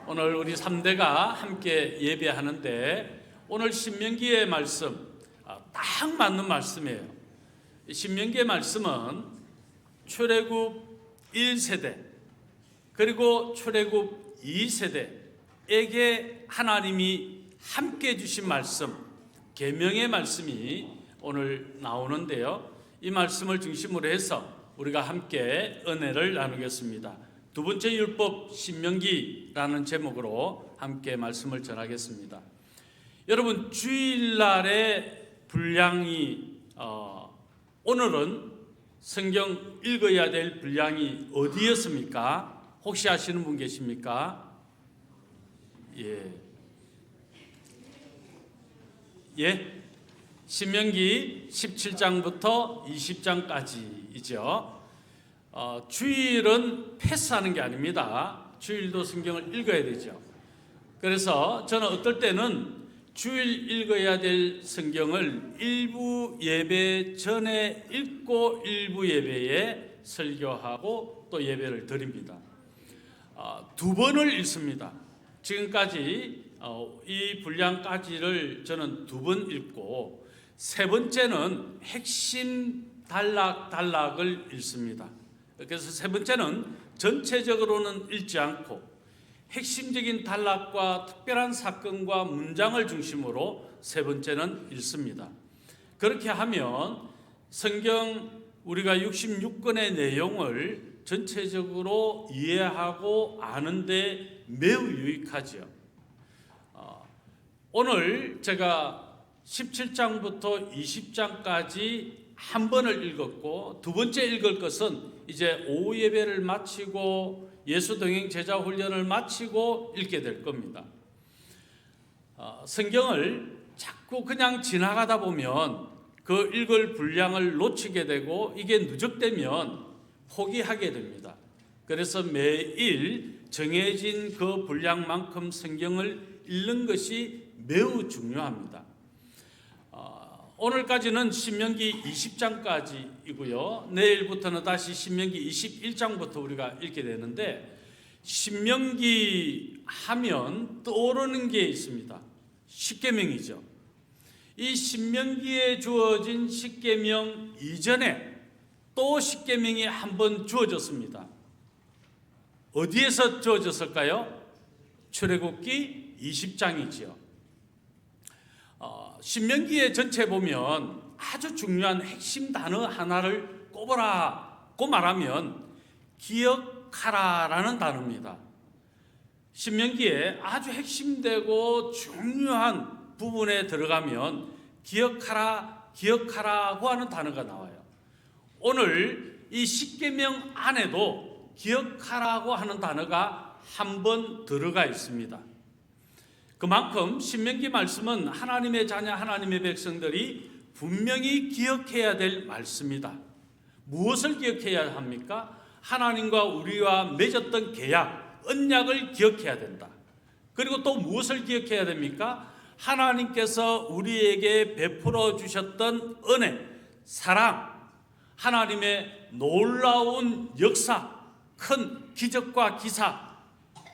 오늘 우리 3대가 함께 예배하는데 오늘 신명기의 말씀 딱 맞는 말씀이에요. 신명기의 말씀은 출애굽 1세대 그리고 출애굽 2세대에게 하나님이 함께 주신 말씀, 계명의 말씀이 오늘 나오는데요. 이 말씀을 중심으로 해서 우리가 함께 은혜를 나누겠습니다. 두 번째 율법 신명기라는 제목으로 함께 말씀을 전하겠습니다. 여러분, 주일날의 분량이 오늘은 성경 읽어야 될 분량이 어디였습니까? 혹시 아시는 분 계십니까? 예? 신명기 17장부터 20장까지이죠. 주일은 패스하는 게 아닙니다. 주일도 성경을 읽어야 되죠. 그래서 저는 어떨 때는 주일 읽어야 될 성경을 일부 예배 전에 읽고 일부 예배에 설교하고 또 예배를 드립니다. 두 번을 읽습니다. 지금까지 이 분량까지를 저는 두 번 읽고 세 번째는 핵심 단락을 읽습니다. 그래서 세 번째는 전체적으로는 읽지 않고 핵심적인 단락과 특별한 사건과 문장을 중심으로 세 번째는 읽습니다. 그렇게 하면 성경 우리가 66권의 내용을 전체적으로 이해하고 아는데 매우 유익하죠. 오늘 제가 17장부터 20장까지 한 번을 읽었고 두 번째 읽을 것은 이제 오후 예배를 마치고 예수 동행 제자 훈련을 마치고 읽게 될 겁니다. 성경을 자꾸 그냥 지나가다 보면 그 읽을 분량을 놓치게 되고 이게 누적되면 포기하게 됩니다. 그래서 매일 정해진 그 분량만큼 성경을 읽는 것이 매우 중요합니다. 오늘까지는 신명기 20장까지이고요. 내일부터는 다시 신명기 21장부터 우리가 읽게 되는데, 신명기 하면 떠오르는 게 있습니다. 십계명이죠. 이 신명기에 주어진 십계명 이전에 또 십계명이 한 번 주어졌습니다. 어디에서 주어졌을까요? 출애굽기 20장이지요. 신명기의 전체 보면 아주 중요한 핵심 단어 하나를 꼽으라고 말하면 기억하라라는 단어입니다. 신명기에 아주 핵심되고 중요한 부분에 들어가면 기억하라고 하는 단어가 나와요. 오늘 이 십계명 안에도 기억하라고 하는 단어가 한 번 들어가 있습니다. 그만큼 신명기 말씀은 하나님의 자녀, 하나님의 백성들이 분명히 기억해야 될 말씀이다. 무엇을 기억해야 합니까? 하나님과 우리와 맺었던 계약, 언약을 기억해야 된다. 그리고 또 무엇을 기억해야 됩니까? 하나님께서 우리에게 베풀어 주셨던 은혜, 사랑, 하나님의 놀라운 역사, 큰 기적과 기사,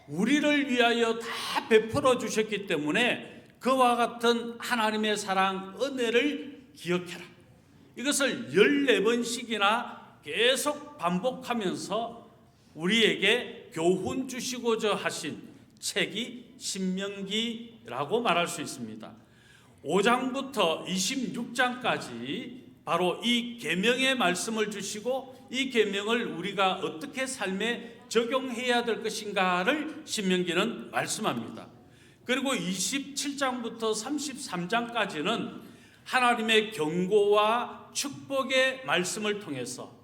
우리를 위하여 다 베풀어 주셨기 때문에 그와 같은 하나님의 사랑, 은혜를 기억해라. 이것을 14번씩이나 계속 반복하면서 우리에게 교훈 주시고자 하신 책이 신명기라고 말할 수 있습니다. 5장부터 26장까지 바로 이 계명의 말씀을 주시고 이 계명을 우리가 어떻게 삶에 적용해야 될 것인가를 신명기는 말씀합니다. 그리고 27장부터 33장까지는 하나님의 경고와 축복의 말씀을 통해서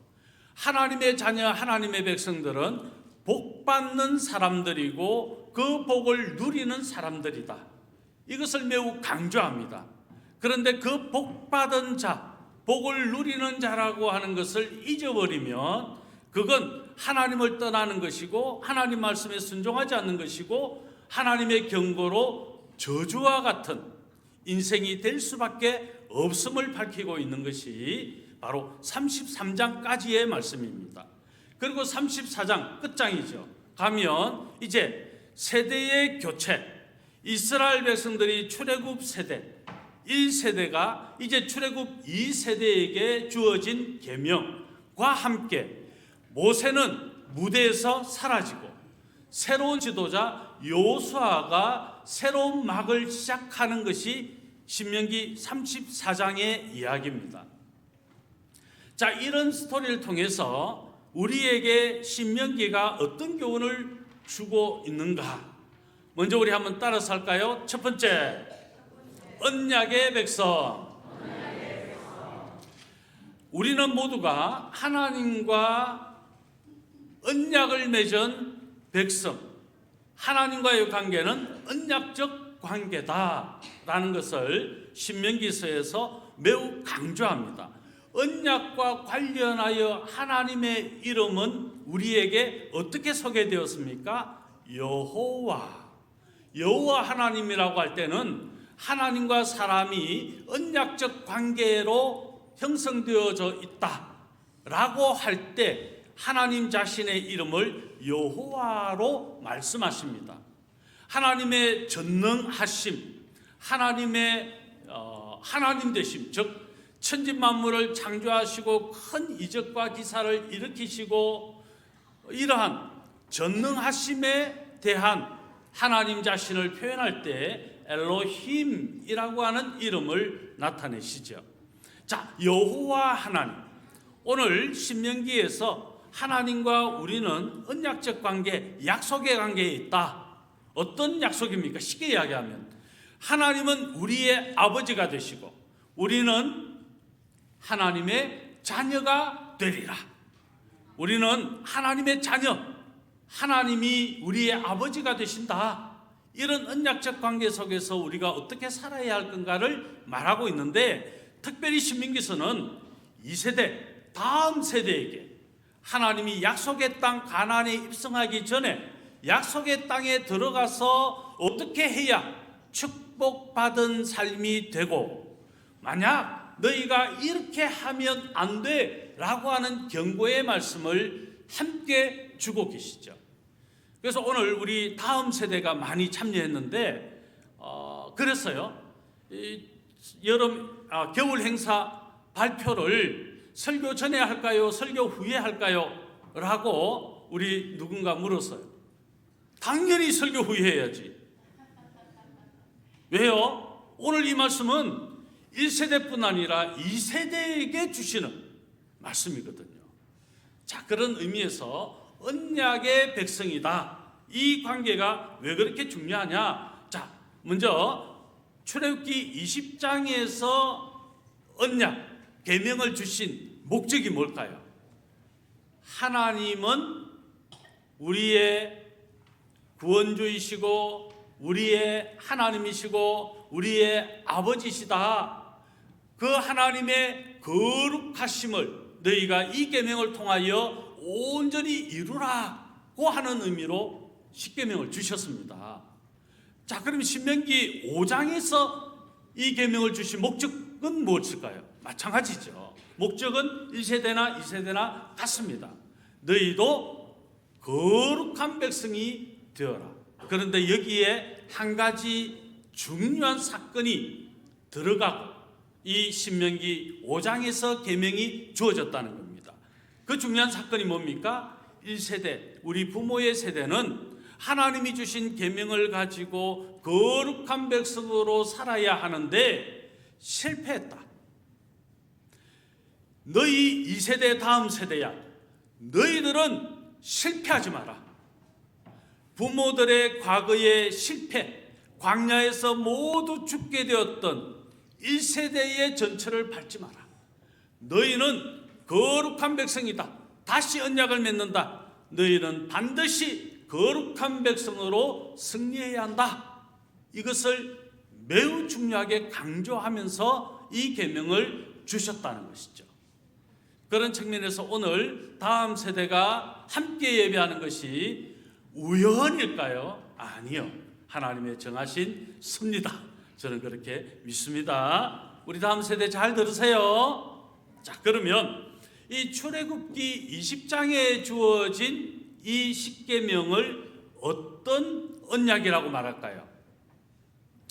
하나님의 자녀, 하나님의 백성들은 복받는 사람들이고 그 복을 누리는 사람들이다. 이것을 매우 강조합니다. 그런데 그 복받은 자, 복을 누리는 자라고 하는 것을 잊어버리면 그건 하나님을 떠나는 것이고 하나님 말씀에 순종하지 않는 것이고 하나님의 경고로 저주와 같은 인생이 될 수밖에 없음을 밝히고 있는 것이 바로 33장까지의 말씀입니다. 그리고 34장 끝장이죠. 가면 이제 세대의 교체, 이스라엘 백성들이 출애굽 세대 1세대가 이제 출애굽 2세대에게 주어진 계명과 함께 모세는 무대에서 사라지고 새로운 지도자 여호수아가 새로운 막을 시작하는 것이 신명기 34장의 이야기입니다. 자, 이런 스토리를 통해서 우리에게 신명기가 어떤 교훈을 주고 있는가? 먼저 우리 한번 따라서 할까요? 첫 번째, 언약의 백성. 우리는 모두가 하나님과 언약을 맺은 백성, 하나님과의 관계는 언약적 관계다라는 것을 신명기서에서 매우 강조합니다. 언약과 관련하여 하나님의 이름은 우리에게 어떻게 소개되었습니까? 여호와 하나님이라고 할 때는 하나님과 사람이 언약적 관계로 형성되어져 있다라고 할 때 하나님 자신의 이름을 여호와로 말씀하십니다. 하나님의 전능하심, 하나님의 하나님 되심, 즉 천지만물을 창조하시고 큰 이적과 기사를 일으키시고 이러한 전능하심에 대한 하나님 자신을 표현할 때 엘로힘이라고 하는 이름을 나타내시죠. 자, 여호와 하나님. 오늘 신명기에서 하나님과 우리는 언약적 관계, 약속의 관계에 있다. 어떤 약속입니까? 쉽게 이야기하면 하나님은 우리의 아버지가 되시고 우리는 하나님의 자녀가 되리라. 우리는 하나님의 자녀, 하나님이 우리의 아버지가 되신다. 이런 언약적 관계 속에서 우리가 어떻게 살아야 할 건가를 말하고 있는데, 특별히 신명기서는 2세대, 다음 세대에게 하나님이 약속의 땅 가나안에 입성하기 전에 약속의 땅에 들어가서 어떻게 해야 축복받은 삶이 되고, 만약 너희가 이렇게 하면 안 돼 라고 하는 경고의 말씀을 함께 주고 계시죠. 그래서 오늘 우리 다음 세대가 많이 참여했는데 그래서요, 겨울 행사 발표를 설교 전에 할까요? 설교 후에 할까요? 라고 우리 누군가 물었어요. 당연히 설교 후에 해야지. 왜요? 오늘 이 말씀은 1세대뿐 아니라 2세대에게 주시는 말씀이거든요. 자, 그런 의미에서 언약의 백성이다. 이 관계가 왜 그렇게 중요하냐? 자, 먼저 출애굽기 20장에서 언약, 계명을 주신 목적이 뭘까요? 하나님은 우리의 구원주이시고 우리의 하나님이시고 우리의 아버지시다. 그 하나님의 거룩하심을 너희가 이 계명을 통하여 온전히 이루라고 하는 의미로 십계명을 주셨습니다. 자, 그럼 신명기 5장에서 이 계명을 주신 목적은 무엇일까요? 마찬가지죠. 목적은 1세대나 2세대나 같습니다. 너희도 거룩한 백성이 되어라. 그런데 여기에 한 가지 중요한 사건이 들어가고 이 신명기 5장에서 계명이 주어졌다는 겁니다. 그 중요한 사건이 뭡니까? 1세대, 우리 부모의 세대는 하나님이 주신 계명을 가지고 거룩한 백성으로 살아야 하는데 실패했다. 너희 2세대 다음 세대야, 너희들은 실패하지 마라. 부모들의 과거의 실패, 광야에서 모두 죽게 되었던 1세대의 전철을 밟지 마라. 너희는 거룩한 백성이다. 다시 언약을 맺는다. 너희는 반드시 거룩한 백성으로 승리해야 한다. 이것을 매우 중요하게 강조하면서 이 계명을 주셨다는 것이죠. 그런 측면에서 오늘 다음 세대가 함께 예배하는 것이 우연일까요? 아니요. 하나님의 정하신 섭니다. 저는 그렇게 믿습니다. 우리 다음 세대 잘 들으세요. 자, 그러면 이 출애굽기 20장에 주어진 이 십계명을 어떤 언약이라고 말할까요?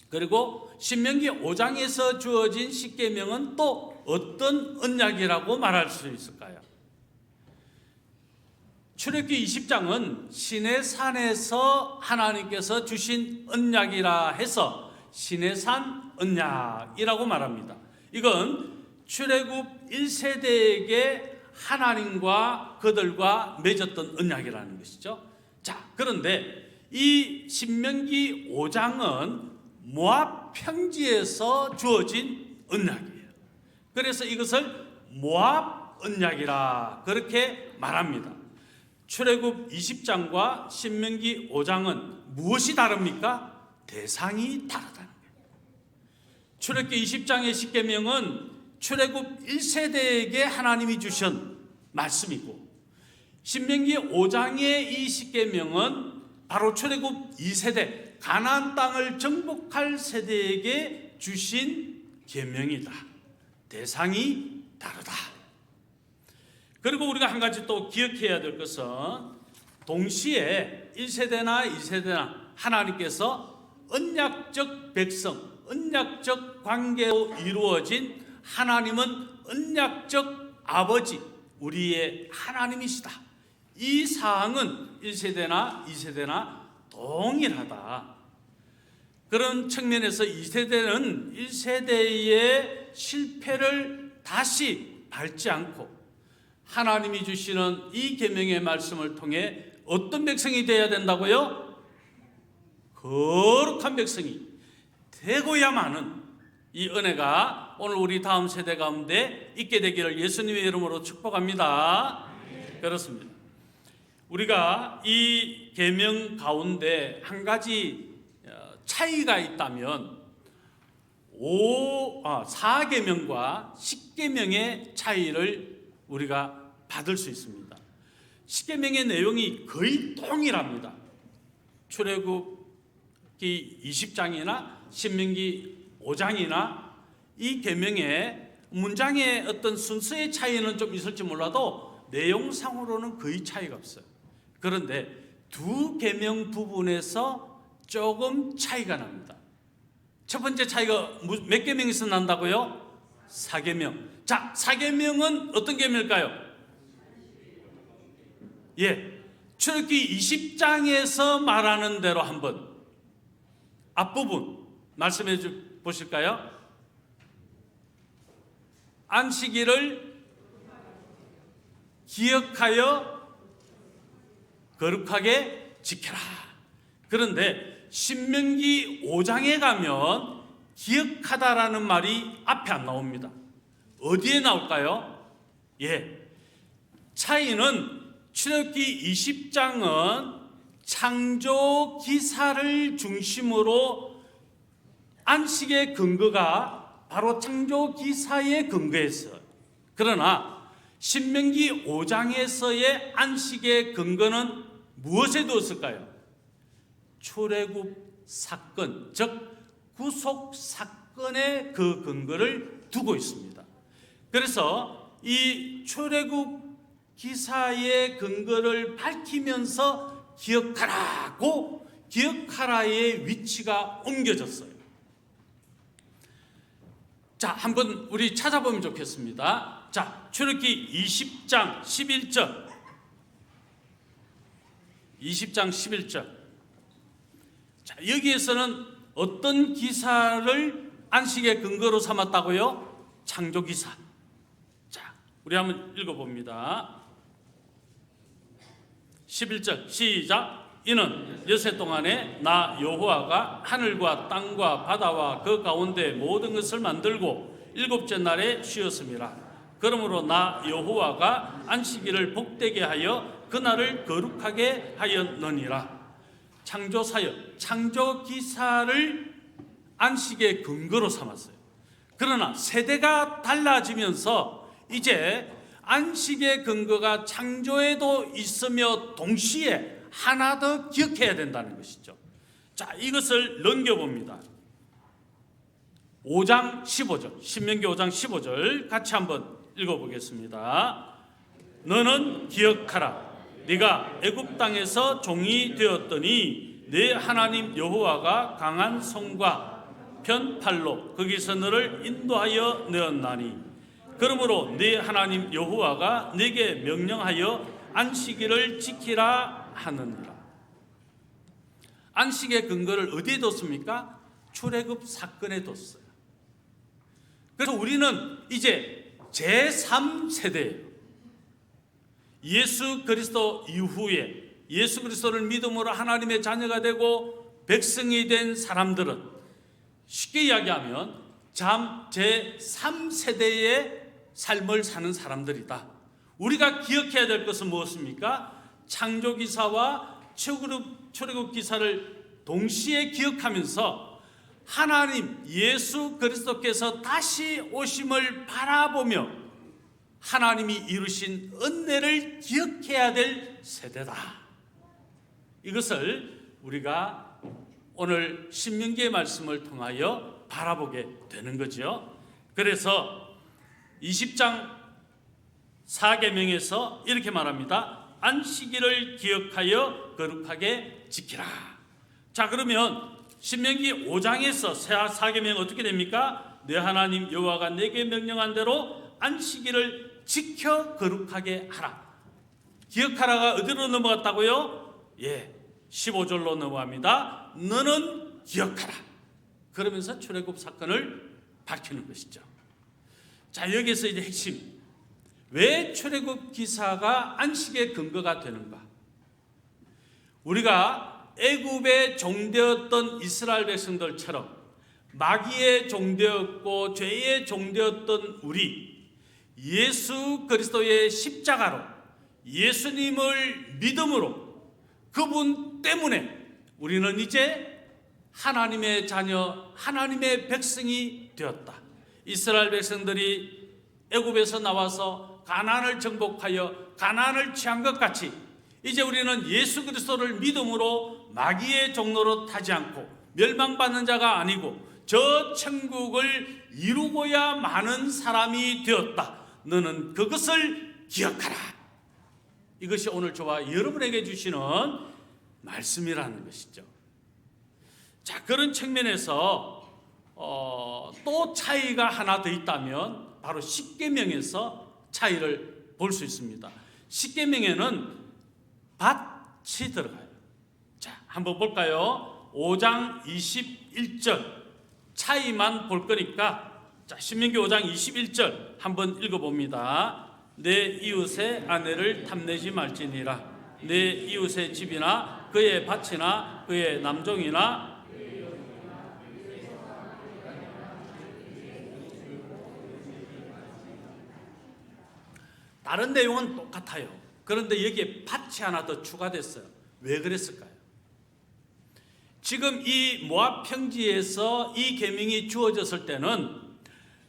그리고 신명기 5장에서 주어진 십계명은 또 어떤 언약이라고 말할 수 있을까요? 출애굽기 20장은 시내산에서 하나님께서 주신 언약이라 해서 시내산 언약이라고 말합니다. 이건 출애굽 1세대에게 하나님과 그들과 맺었던 언약이라는 것이죠. 자, 그런데 이 신명기 5장은 모압 평지에서 주어진 언약이에요. 그래서 이것을 모압 언약이라 그렇게 말합니다. 출애굽 20장과 신명기 5장은 무엇이 다릅니까? 대상이 다르다는 거예요. 출애굽기 20장의 십계명은 출애굽 1세대에게 하나님이 주신 말씀이고, 신명기 5장의 이 십계명은 바로 출애굽 2세대 가나안 땅을 정복할 세대에게 주신 계명이다. 대상이 다르다. 그리고 우리가 한 가지 또 기억해야 될 것은 동시에 1세대나 2세대나 하나님께서 언약적 백성, 언약적 관계로 이루어진 하나님은 언약적 아버지, 우리의 하나님이시다. 이 사항은 1세대나 2세대나 동일하다. 그런 측면에서 2세대는 1세대의 실패를 다시 밟지 않고 하나님이 주시는 이 계명의 말씀을 통해 어떤 백성이 되어야 된다고요? 거룩한 백성이 되고야만은 이 은혜가 오늘 우리 다음 세대 가운데 있게 되기를 예수님의 이름으로 축복합니다. 그렇습니다. 우리가 이 계명 가운데 한 가지 차이가 있다면 4계명과 10계명의 차이를 우리가 받을 수 있습니다. 10계명의 내용이 거의 동일합니다. 출애굽기 20장이나 신명기 5장이나 이 계명의 문장의 어떤 순서의 차이는 좀 있을지 몰라도 내용상으로는 거의 차이가 없어요. 그런데 두 계명 부분에서 조금 차이가 납니다. 첫 번째 차이가 몇 계명에서 난다고요? 4계명. 자, 4계명은 어떤 계명일까요? 출애굽기 20장에서 말하는 대로 한번 앞부분 말씀해 보실까요? 안식일을 기억하여 거룩하게 지켜라. 그런데 신명기 5장에 가면 기억하다라는 말이 앞에 안 나옵니다. 어디에 나올까요? 차이는 출애굽기 20장은 창조 기사를 중심으로 안식의 근거가 바로 창조 기사에 근거했어요. 그러나 신명기 5장에서의 안식의 근거는 무엇에 두었을까요? 출애굽 사건, 즉 구속 사건의 그 근거를 두고 있습니다. 그래서 이 출애굽 기사의 근거를 밝히면서 기억하라고 기억하라의 위치가 옮겨졌어요. 자, 한번 우리 찾아보면 좋겠습니다. 자, 출애굽기 20장 11절. 20장 11절. 자, 여기에서는 어떤 기사를 안식의 근거로 삼았다고요? 창조 기사. 자, 우리 한번 읽어봅니다. 11절 시작. 이는 엿새 동안에 나 여호와가 하늘과 땅과 바다와 그 가운데 모든 것을 만들고 일곱째 날에 쉬었음이라. 그러므로 나 여호와가 안식일을 복되게 하여 그날을 거룩하게 하였느니라. 창조 사역, 창조 기사를 안식의 근거로 삼았어요. 그러나 세대가 달라지면서 이제 안식의 근거가 창조에도 있으며 동시에 하나 더 기억해야 된다는 것이죠. 자, 이것을 넘겨봅니다. 5장 15절, 신명기 5장 15절 같이 한번 읽어보겠습니다. 너는 기억하라. 네가 애굽 땅에서 종이 되었더니 네 하나님 여호와가 강한 손과 편팔로 거기서 너를 인도하여 내었나니 그러므로 네 하나님 여호와가 네게 명령하여 안식일을 지키라 하느니라. 안식의 근거를 어디에 뒀습니까? 출애굽 사건에 뒀어요. 그래서 우리는 이제 제3세대예요. 예수 그리스도 이후에 예수 그리스도를 믿음으로 하나님의 자녀가 되고 백성이 된 사람들은 쉽게 이야기하면 제3세대의 삶을 사는 사람들이다. 우리가 기억해야 될 것은 무엇입니까? 창조기사와 출애굽기사를 동시에 기억하면서 하나님 예수 그리스도께서 다시 오심을 바라보며 하나님이 이루신 은혜를 기억해야 될 세대다. 이것을 우리가 오늘 신명기의 말씀을 통하여 바라보게 되는 거죠. 그래서 20장 4계명에서 이렇게 말합니다. 안식일을 기억하여 거룩하게 지키라. 자, 그러면 신명기 5장에서 4계명 어떻게 됩니까? 내 하나님 여호와가 내게 명령한 대로 안식일을 지켜 거룩하게 하라. 기억하라가 어디로 넘어갔다고요? 15절로 넘어갑니다. 너는 기억하라. 그러면서 출애굽 사건을 밝히는 것이죠. 자, 여기서 이제 핵심. 왜 출애굽 기사가 안식의 근거가 되는가? 우리가 애굽의 종되었던 이스라엘 백성들처럼 마귀의 종되었고 죄의 종되었던 우리, 예수 그리스도의 십자가로 예수님을 믿음으로 그분 때문에 우리는 이제 하나님의 자녀, 하나님의 백성이 되었다. 이스라엘 백성들이 애굽에서 나와서 가나안을 정복하여 가나안을 취한 것 같이 이제 우리는 예수 그리스도를 믿음으로 마귀의 종로로 타지 않고 멸망받는 자가 아니고 저 천국을 이루고야 마는 사람이 되었다. 너는 그것을 기억하라. 이것이 오늘 저와 여러분에게 주시는 말씀이라는 것이죠. 자, 그런 측면에서 또 차이가 하나 더 있다면 바로 십계명에서 차이를 볼 수 있습니다. 십계명에는 밭이 들어가요. 자, 한번 볼까요? 5장 21절 차이만 볼 거니까 자, 신명기 5장 21절 한번 읽어봅니다. 내 이웃의 아내를 탐내지 말지니라. 내 이웃의 집이나 그의 밭이나 그의 남종이나 다른 내용은 똑같아요. 그런데 여기에 밭이 하나 더 추가됐어요. 왜 그랬을까요? 지금 이 모압 평지에서 이 계명이 주어졌을 때는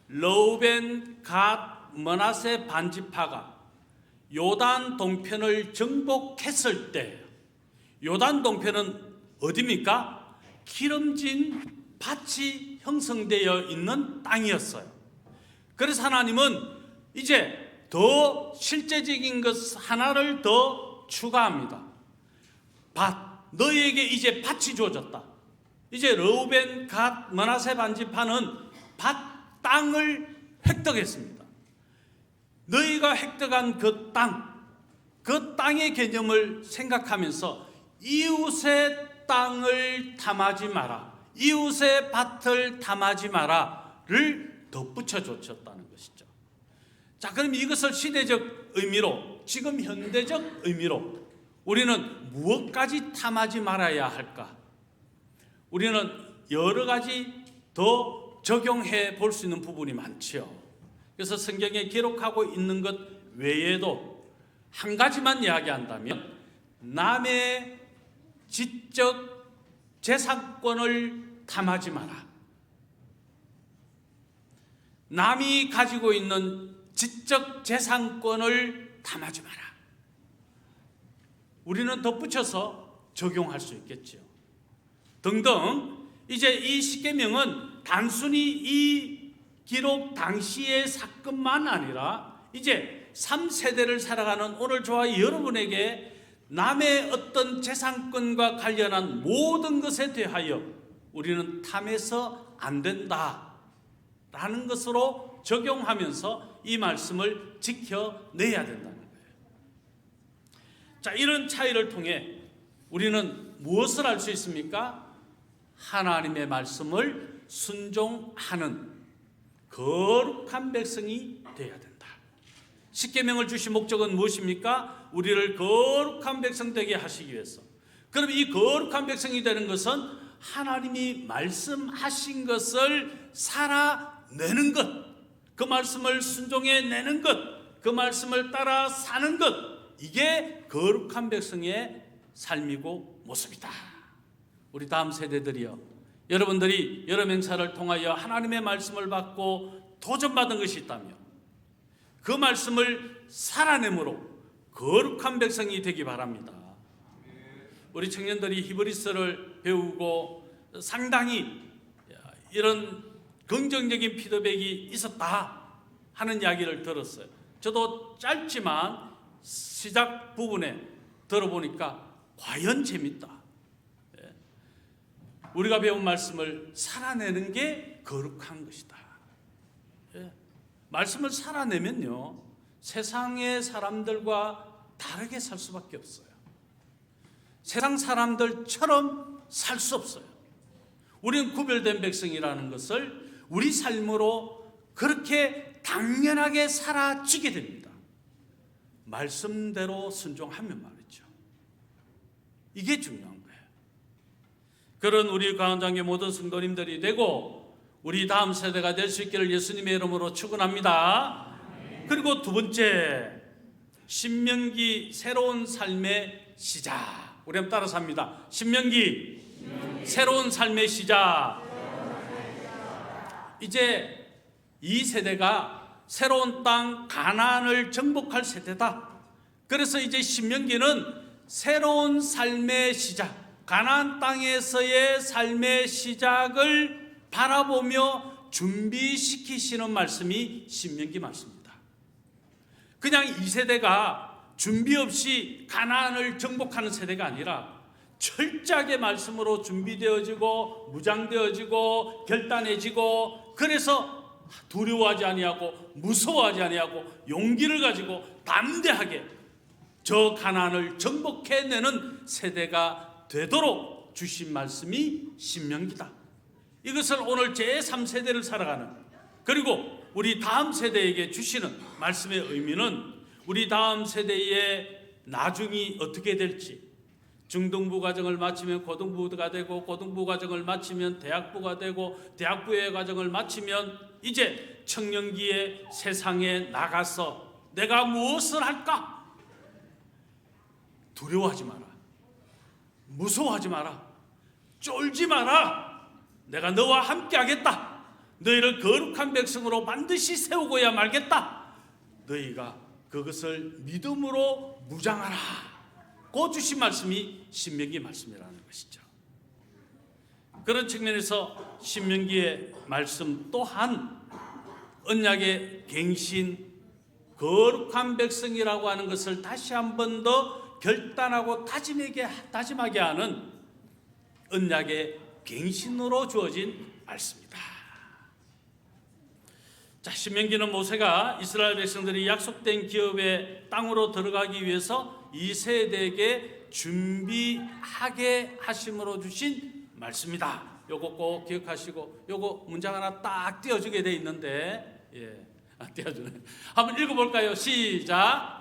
르우벤, 갓, 므낫세 반지파가 요단 동편을 정복했을 때 요단 동편은 어디입니까? 기름진 밭이 형성되어 있는 땅이었어요. 그래서 하나님은 이제 더 실제적인 것 하나를 더 추가합니다. 밭, 너희에게 이제 밭이 주어졌다. 이제 르우벤, 갓, 므낫세 반지파는 밭 땅을 획득했습니다. 너희가 획득한 그 땅의 개념을 생각하면서 이웃의 땅을 탐하지 마라, 이웃의 밭을 탐하지 마라를 덧붙여 줬다는 것이죠. 자, 그럼 이것을 시대적 의미로, 지금 현대적 의미로 우리는 무엇까지 탐하지 말아야 할까? 우리는 여러 가지 더 적용해 볼 수 있는 부분이 많지요. 그래서 성경에 기록하고 있는 것 외에도 한 가지만 이야기한다면 남의 지적 재산권을 탐하지 마라. 남이 가지고 있는 지적 재산권을 탐하지 마라. 우리는 덧붙여서 적용할 수 있겠죠. 등등. 이제 이 십계명은 단순히 이 기록 당시의 사건만 아니라 이제 3세대를 살아가는 오늘 저와 여러분에게 남의 어떤 재산권과 관련한 모든 것에 대하여 우리는 탐해서 안 된다라는 것으로 적용하면서 이 말씀을 지켜내야 된다는 거예요. 자, 이런 차이를 통해 우리는 무엇을 알 수 있습니까? 하나님의 말씀을 순종하는 거룩한 백성이 되어야 된다. 십계명을 주신 목적은 무엇입니까? 우리를 거룩한 백성 되게 하시기 위해서. 그럼 이 거룩한 백성이 되는 것은 하나님이 말씀하신 것을 살아내는 것, 그 말씀을 순종해내는 것, 그 말씀을 따라 사는 것, 이게 거룩한 백성의 삶이고 모습이다. 우리 다음 세대들이요, 여러분들이 여러 행사를 통하여 하나님의 말씀을 받고 도전받은 것이 있다며 그 말씀을 살아내므로 거룩한 백성이 되기 바랍니다. 우리 청년들이 히브리서를 배우고 상당히 이런 긍정적인 피드백이 있었다 하는 이야기를 들었어요. 저도 짧지만 시작 부분에 들어보니까 과연 재밌다. 우리가 배운 말씀을 살아내는 게 거룩한 것이다. 말씀을 살아내면요, 세상의 사람들과 다르게 살 수밖에 없어요. 세상 사람들처럼 살 수 없어요. 우리는 구별된 백성이라는 것을 우리 삶으로 그렇게 당연하게 살아지게 됩니다. 말씀대로 순종하면 말이죠. 이게 중요한 거예요. 그런 우리 가운데 모든 성도님들이 되고 우리 다음 세대가 될 수 있기를 예수님의 이름으로 축원합니다. 그리고 두 번째, 신명기 새로운 삶의 시작. 우리 한번 따라서 합니다. 신명기 새로운 삶의 시작. 이제 이 세대가 새로운 땅 가나안을 정복할 세대다. 그래서 이제 신명기는 새로운 삶의 시작, 가나안 땅에서의 삶의 시작을 바라보며 준비시키시는 말씀이 신명기 말씀입니다. 그냥 이 세대가 준비 없이 가나안을 정복하는 세대가 아니라 철저하게 말씀으로 준비되어지고 무장되어지고 결단해지고, 그래서 두려워하지 아니하고 무서워하지 아니하고 용기를 가지고 담대하게 저 가나안을 정복해내는 세대가 되도록 주신 말씀이 신명기다. 이것을 오늘 제3세대를 살아가는, 그리고 우리 다음 세대에게 주시는 말씀의 의미는 우리 다음 세대의 나중이 어떻게 될지, 중등부 과정을 마치면 고등부가 되고, 고등부 과정을 마치면 대학부가 되고, 대학부의 과정을 마치면 이제 청년기에 세상에 나가서 내가 무엇을 할까? 두려워하지 마라. 무서워하지 마라. 쫄지 마라. 내가 너와 함께 하겠다. 너희를 거룩한 백성으로 반드시 세우고야 말겠다. 너희가 그것을 믿음으로 무장하라. 그 주신 말씀이 신명기 말씀이라는 것이죠. 그런 측면에서 신명기의 말씀 또한 언약의 갱신, 거룩한 백성이라고 하는 것을 다시 한 번 더 결단하고 다짐하게 하는 언약의 갱신으로 주어진 말씀이다. 자, 신명기는 모세가 이스라엘 백성들이 약속된 기업의 땅으로 들어가기 위해서 이 세대에게 준비하게 하심으로 주신 말씀이다. 요거 꼭 기억하시고, 요거 문장 하나 딱 띄워주게 돼 있는데, 띄워주네. 한번 읽어볼까요? 시작.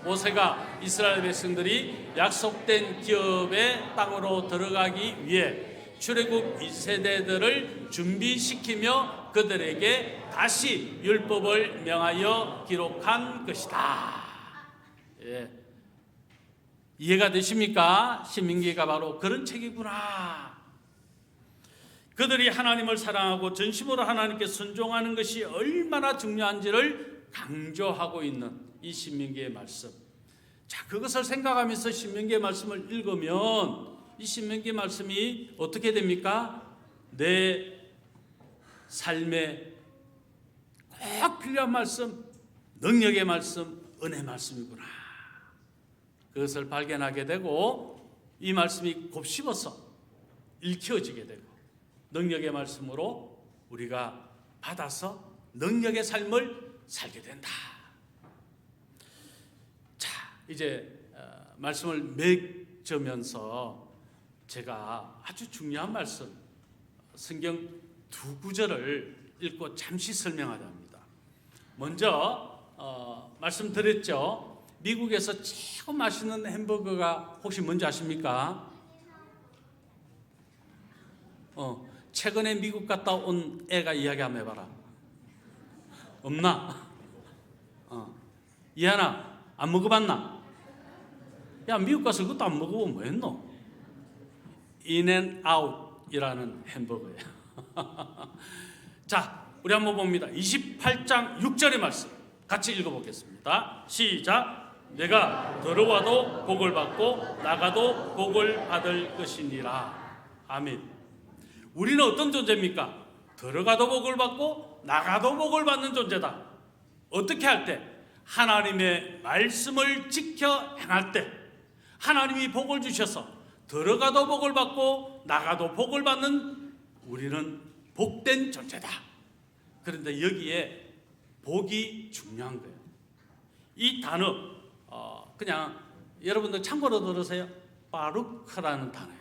모세가 이스라엘 백성들이 약속된 기업의 땅으로 들어가기 위해 출애굽 2세대들을 준비시키며 그들에게 다시 율법을 명하여 기록한 것이다. 이해가 되십니까? 신명기가 바로 그런 책이구나. 그들이 하나님을 사랑하고 전심으로 하나님께 순종하는 것이 얼마나 중요한지를 강조하고 있는 이 신명기의 말씀. 자, 그것을 생각하면서 신명기의 말씀을 읽으면 이 신명기 말씀이 어떻게 됩니까? 내 삶에 꼭 필요한 말씀, 능력의 말씀, 은혜 말씀이구나. 그것을 발견하게 되고 이 말씀이 곱씹어서 읽혀지게 되고 능력의 말씀으로 우리가 받아서 능력의 삶을 살게 된다. 자, 이제 말씀을 맺으면서 제가 아주 중요한 말씀, 성경 두 구절을 읽고 잠시 설명하려 합니다. 먼저 말씀드렸죠. 미국에서 최고 맛있는 햄버거가 혹시 뭔지 아십니까? 최근에 미국 갔다 온 애가 이야기 한번 해봐라. 없나? 이하나 안 먹어봤나? 야, 미국 가서 그것도 안 먹어보면 뭐 했노? 인앤아웃이라는 햄버거예요. 자, 우리 한번 봅니다. 28장 6절의 말씀 같이 읽어보겠습니다. 시작. 내가 들어와도 복을 받고 나가도 복을 받을 것이니라. 아멘. 우리는 어떤 존재입니까? 들어가도 복을 받고 나가도 복을 받는 존재다. 어떻게 할 때? 하나님의 말씀을 지켜 행할 때 하나님이 복을 주셔서 들어가도 복을 받고 나가도 복을 받는 우리는 복된 존재다. 그런데 여기에 복이 중요한 거예요. 이 단어 그냥 여러분들 참고로 들으세요. 바루크라는 단어예요.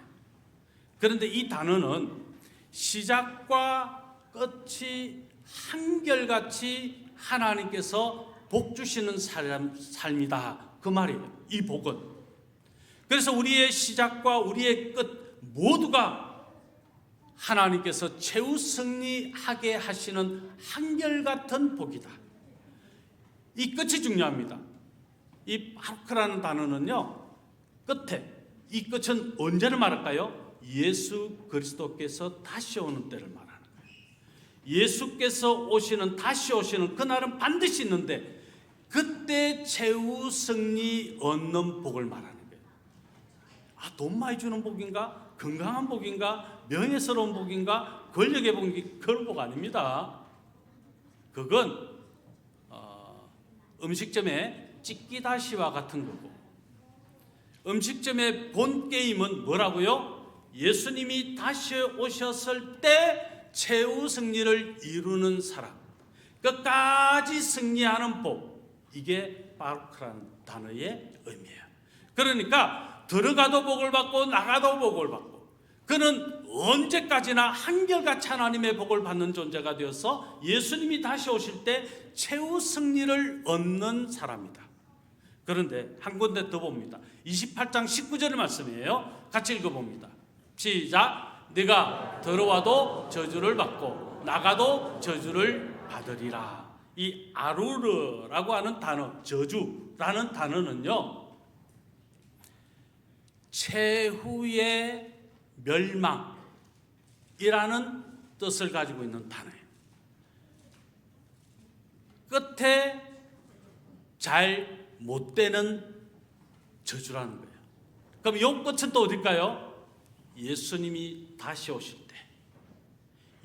그런데 이 단어는 시작과 끝이 한결같이 하나님께서 복 주시는 삶이다. 그 말이에요. 이 복은. 그래서 우리의 시작과 우리의 끝 모두가 하나님께서 최후 승리하게 하시는 한결같은 복이다. 이 끝이 중요합니다. 이 바루크라는 단어는요, 끝에 이 끝은 언제를 말할까요? 예수 그리스도께서 다시 오는 때를 말하는 거예요. 예수께서 오시는, 다시 오시는 그날은 반드시 있는데 그때 최후 승리 얻는 복을 말하는 거예요. 돈 많이 주는 복인가? 건강한 복인가? 명예스러운 복인가? 권력의 복인가? 그런 복 아닙니다. 그건 음식점에 찌끼다시와 같은 거고, 음식점의 본 게임은 뭐라고요? 예수님이 다시 오셨을 때 최후 승리를 이루는 사람, 끝까지 승리하는 복, 이게 바루크라는 단어의 의미예요. 그러니까 들어가도 복을 받고 나가도 복을 받고, 그는 언제까지나 한결같이 하나님의 복을 받는 존재가 되어서 예수님이 다시 오실 때 최후 승리를 얻는 사람이다. 그런데 한 군데 더 봅니다. 28장 19절의 말씀이에요. 같이 읽어봅니다. 시작. 네가 들어와도 저주를 받고 나가도 저주를 받으리라. 이 아루르라고 하는 단어, 저주라는 단어는요, 최후의 멸망이라는 뜻을 가지고 있는 단어예요. 끝에 잘 못 되는 저주라는 거예요. 그럼 이 끝은 또 어딜까요? 예수님이 다시 오실 때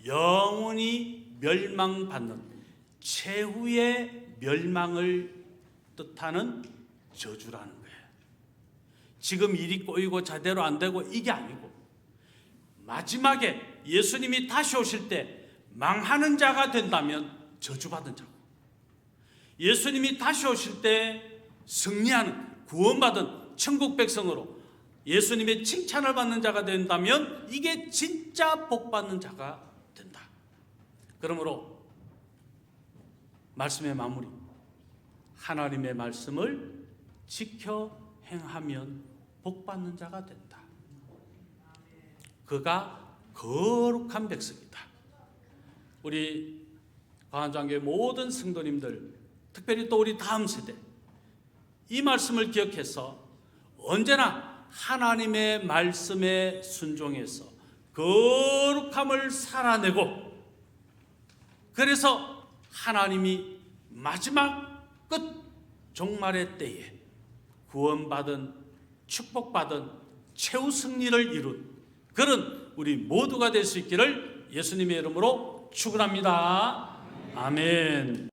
영원히 멸망받는 최후의 멸망을 뜻하는 저주라는 거예요. 지금 일이 꼬이고 제대로 안 되고 이게 아니고, 마지막에 예수님이 다시 오실 때 망하는 자가 된다면 저주받은 자고, 예수님이 다시 오실 때 승리하는 구원받은 천국 백성으로 예수님의 칭찬을 받는 자가 된다면 이게 진짜 복받는 자가 된다. 그러므로 말씀의 마무리, 하나님의 말씀을 지켜 행하면 복받는 자가 된다. 그가 거룩한 백성이다. 우리 광안장교회 모든 성도님들, 특별히 또 우리 다음 세대, 이 말씀을 기억해서 언제나 하나님의 말씀에 순종해서 거룩함을 살아내고, 그래서 하나님이 마지막 끝 종말의 때에 구원받은, 축복받은 최후 승리를 이룬 그런 우리 모두가 될 수 있기를 예수님의 이름으로 축원합니다. 아멘.